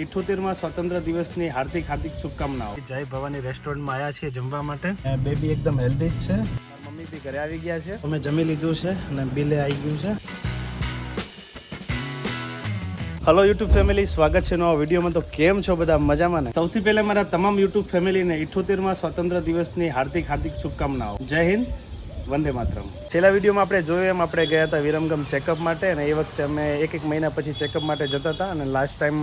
78માં સ્વતંત્ર દિવસની હાર્દિક શુભકામનાઓ. જય ભવાની રેસ્ટોરન્ટમાં આવ્યા છીએ જમવા માટે. બેબી એકદમ હેલ્ધી જ છે. મમ્મી બી ઘરે આવી ગયા છે. અમે જમી લીધું છે અને બિલે આવી ગયું છે. હલો યુટ્યુબ ફેમિલી, સ્વાગત છે નવા વિડીયોમાં. તો કેમ છો બધા? મજામાં ને? સૌથી પહેલા મારા તમામ યુટ્યુબ ફેમિલીને 78માં સ્વતંત્ર દિવસની હાર્દિક શુભકામનાઓ. જય હિન્દ, વંદે માતરમ. છેલ્લા વિડીયોમાં આપણે જોયું એમ આપણે ગયા હતા વિરમગામ ચેકઅપ માટે, અને એ વખતે અમે એક મહિના પછી ચેકઅપ માટે જતા હતા, અને લાસ્ટ ટાઈમ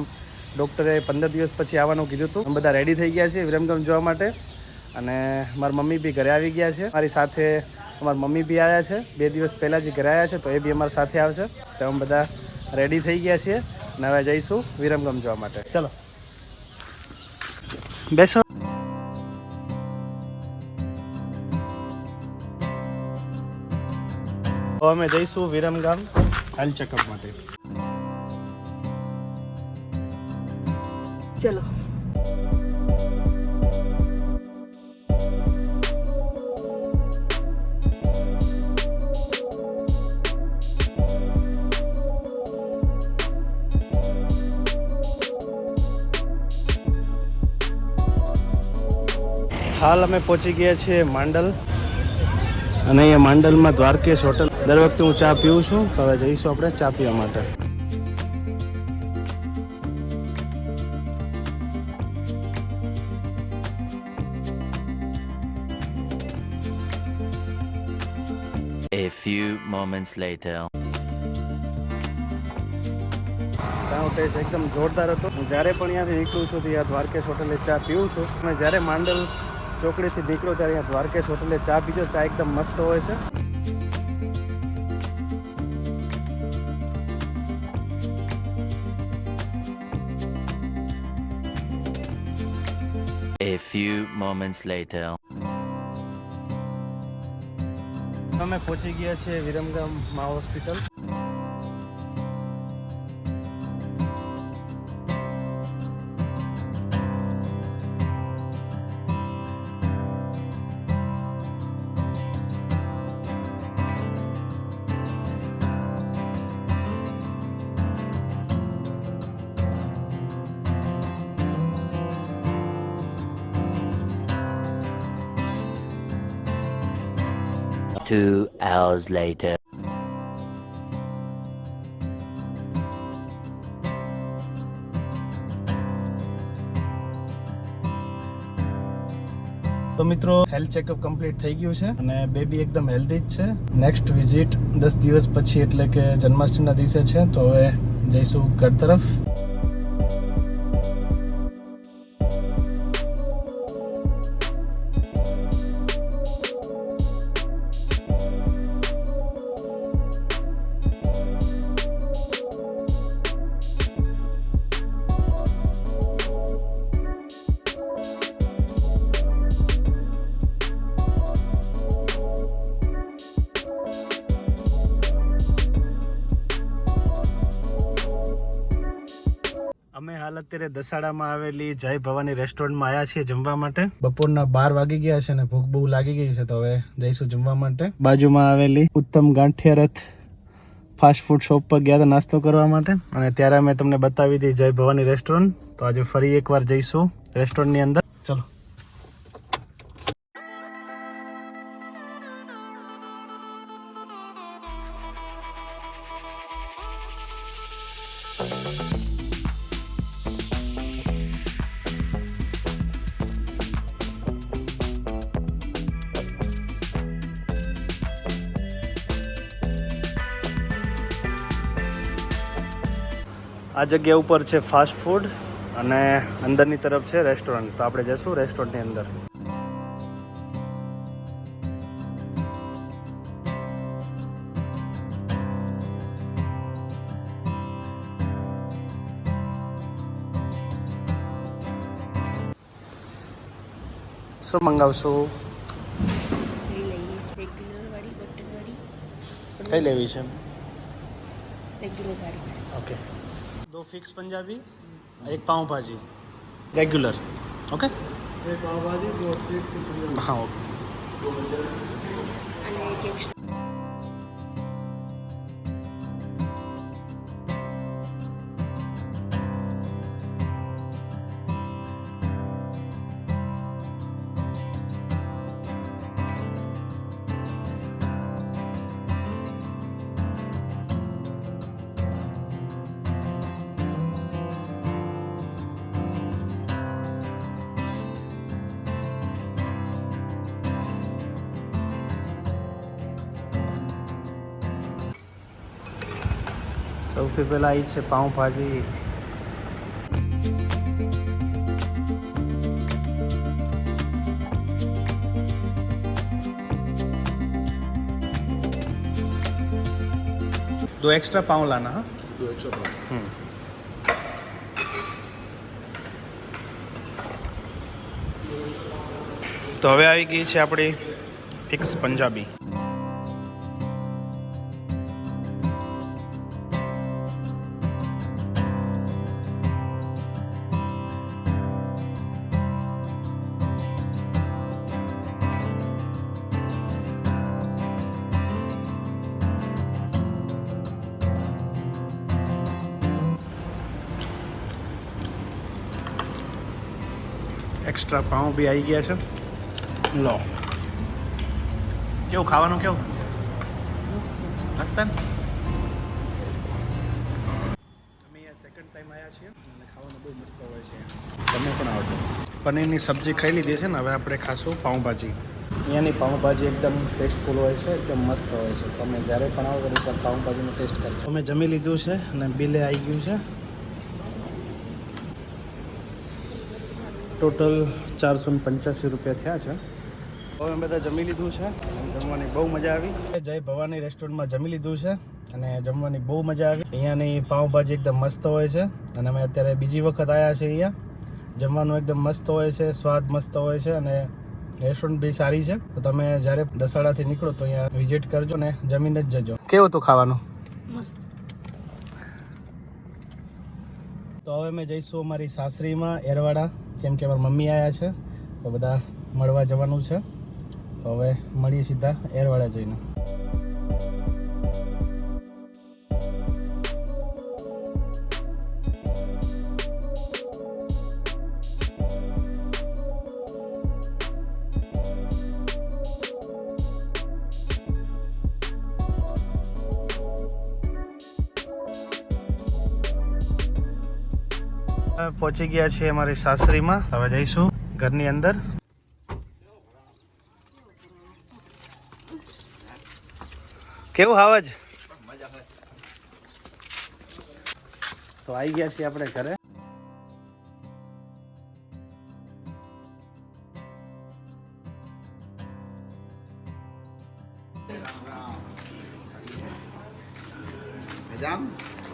ડૉક્ટરે 15 દિવસ પછી આવવાનું કીધું હતું. અમે બધા રેડી થઈ ગયા છીએ વિરમગામ જવા માટે, અને મારા મમ્મી બી ઘરે આવી ગયા છે. મારી સાથે અમારા મમ્મી બી આવ્યા છે. 2 દિવસ પહેલાં જ ઘરે આવ્યા છે, તો એ બી અમારી સાથે આવશે. તો અમે બધા રેડી થઈ ગયા છીએ અને હવે જઈશું વિરમગામ જવા માટે. ચલો બેસો. તો અમે જઈશું વિરમગામ હેલ્થ ચેકઅપ માટે. ચલો. હાલ અમે પહોંચી ગયા છીએ માંડલ, અને અહીંયા માંડલમાં દ્વારકેશ હોટલ. દર વખતે હું ચા પીઉં છું, તો હવે જઈશું આપણે ચા પીવા માટે. A few moments later. ચાનો ટેસ્ટ એકદમ જોરદાર હતો. હું જ્યારે પણ અહીંયાથી નીકળું છું ત્યાં દ્વારકેશ હોટલે ચા પીઉં છું. અને જ્યારે માંડલ ચોકડીથી નીકળો ત્યારે અહીંયા દ્વારકેશ હોટલે ચા પીજો. ચા એકદમ મસ્ત હોય છે. A few moments later. અમે પહોંચી ગયા છીએ વિરમગામ મા હોસ્પિટલ. Two hours later. તો મિત્રો, હેલ્થ ચેકઅપ કમ્પ્લીટ થઈ ગયું છે અને બેબી એકદમ હેલ્ધી જ છે. નેક્સ્ટ વિઝિટ 10 દિવસ પછી, એટલે કે જન્માષ્ટમીના દિવસે છે. તો હવે જઈશું ઘર તરફ. અમે હાલ અત્યારે દસાડામાં આવેલી જય ભવાની રેસ્ટોરન્ટમાં આવ્યા છીએ જમવા માટે. બપોરના 12 વાગી ગયા છે અને ભૂખ બહુ લાગી ગઈ છે, તો હવે જઈશું જમવા માટે. બાજુમાં આવેલી ઉત્તમ ગાંઠિયા રથ ફાસ્ટ ફૂડ શોપ પર ગયા હતા નાસ્તો કરવા માટે, અને ત્યારે અમે તમને બતાવી હતી જય ભવાની રેસ્ટોરન્ટ. તો આજે ફરી એકવાર જઈશું રેસ્ટોરન્ટની અંદર. ચલો. આ જગ્યા ઉપર છે ફાસ્ટ ફૂડ અને અંદરની તરફ છે રેસ્ટોરન્ટ. તો આપણે જઈશું રેસ્ટોરન્ટની અંદર. શું મંગાવશું? કઈ લેવી છે? ओके, 2 फिक्स पंजाबी, 1 पाव भाजी रेगुलर. ओके, 1 पाव भाजी, 2 फिक्स पंजाबी. हाँ ओके. સૌથી પહેલાં આવી છે પાઉંભાજી. दो एक्स्ट्रा पाव लाना. हाँ, 2 extra पाव. તો હવે આવી ગઈ છે આપણી ફિક્સ પંજાબી. એક્સ્ટ્રા પાઉં બી આવી ગયા છે. લો, કેવું ખાવાનું? કેવું મસ્ત? અમે અહીંયા સેકન્ડ ટાઈમ આવ્યા છીએ અને ખાવાનું બહુ મસ્ત હોય છે. તમે પણ આવજો. પનીરની સબ્જી ખાઈ લીધી છે ને, હવે આપણે ખાશું પાઉંભાજી. અહીંયાની પાઉંભાજી એકદમ ટેસ્ટફુલ હોય છે, એકદમ મસ્ત હોય છે. તમે જ્યારે પણ આવો તો એકવાર પાઉંભાજીનો ટેસ્ટ કરજો. અમે જમી લીધું છે અને બિલે આવી ગયું છે. ટોટલ 485 રૂપિયા થયા છે. હવે અમે બધા જમી લીધું છે અને જમવાની બહુ મજા આવી. જય ભવાની રેસ્ટોરન્ટમાં જમી લીધું છે અને જમવાની બહુ મજા આવી. અહીંયાની પાઉંભાજી એકદમ મસ્ત હોય છે અને અમે અત્યારે બીજી વખત આવ્યા છે. અહીંયા જમવાનું એકદમ મસ્ત હોય છે, સ્વાદ મસ્ત હોય છે અને રેસ્ટોરન્ટ બી સારી છે. તો તમે જ્યારે દસાડાથી નીકળો તો અહીંયા વિઝિટ કરજો ને જમીને જ જજો. કેવું હતું ખાવાનું? મસ્ત. તો હવે અમે જઈશું અમારી સાસરીમાં એરવાડા, કેમ કે અમારા મમ્મી આવ્યા છે તો બધા મળવા જવાનું છે. તો હવે મળીએ સીધા એરવાડા જઈને. પહોંચી ગયા છીએ અમારી સાસરીમાં. હવે જઈશું ઘરની અંદર. કેવું હાવજ? તો આવી ગયા છીએ આપણે ઘરે.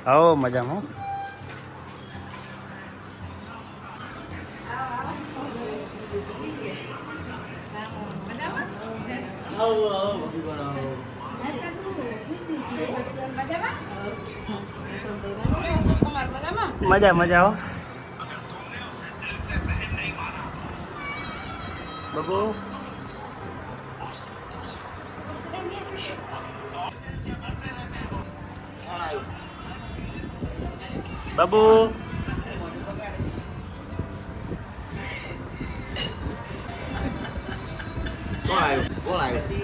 આવો મજામાં. મજા મજા હો બાબુ. બાબુ કોણ આવ્યું?